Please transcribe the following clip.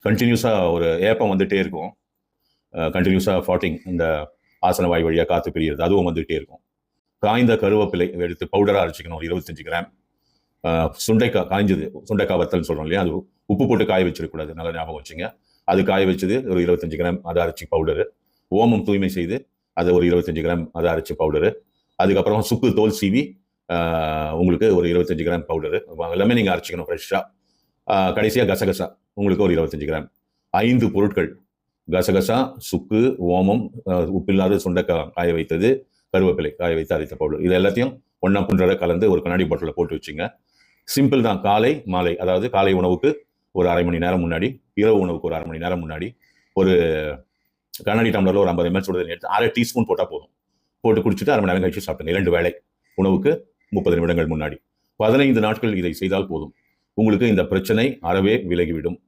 கண்டினியூஸாக ஒரு ஏப்பம் வந்துகிட்டே இருக்கும். கண்டினியூஸாக ஃபாட்டிங், இந்த ஆசன வாய் வழியாக காற்று பிரிகிறது, அதுவும் வந்துகிட்டே இருக்கும். காய்ந்த கருவேப்பிலை எடுத்து பவுடராக அரைச்சிக்கணும், ஒரு 25 கிராம். சுண்டைக்காய் காய்ஞ்சது, சுண்டைக்காய் வத்தல்னு சொல்கிறோம் இல்லையா, அது உப்பு போட்டு காய வச்சிடக்கூடாது, நல்லா ஞாபகம் வச்சுங்க. அது காய வச்சது ஒரு 25 கிராம், அதை அரைச்சி பவுடரு. ஓமம் தூய்மை செய்து அதை ஒரு 25 கிராம், அதை அரைச்சி பவுடரு. அதுக்கப்புறம் சுக்கு தோல் சீவி உங்களுக்கு ஒரு 25 கிராம் பவுடரு. எல்லாமே நீங்கள் அரைச்சிக்கணும் ஃப்ரெஷ்ஷாக. கடைசியாக கசகசா உங்களுக்கு ஒரு 25 கிராம். 5 பொருட்கள்: கசகசா, சுக்கு, ஓமம், உப்பில்லாத சுண்டைக்காய் காய வைத்தது, கருவேப்பிலை காய வைத்து அரைத்த பவுடர். இது எல்லாத்தையும் ஒன்றா புன்றரை கலந்து ஒரு கண்ணாடி பாட்டிலில் போட்டு வச்சுங்க. சிம்பிள் தான். காலை மாலை, அதாவது காலை உணவுக்கு ஒரு அரை மணி நேரம் முன்னாடி, இரவு உணவுக்கு ஒரு அரை மணி நேரம் முன்னாடி ஒரு கண்ணாடி டம்ளரில் ஒரு 50 ml சுடுதண்ணி எடுத்து 1/2 டீஸ்பூன் போட்டால் போதும். போட்டு குடிச்சிட்டு அரை மணி நேரம் கழிச்சு சாப்பிடுங்க. 2 வேளை உணவுக்கு 30 நிமிடங்கள் முன்னாடி. 15 நாட்கள் இதை செய்தால் போதும். உங்களுக்கு இந்த பிரச்சனை அறவே விலகிவிடும்.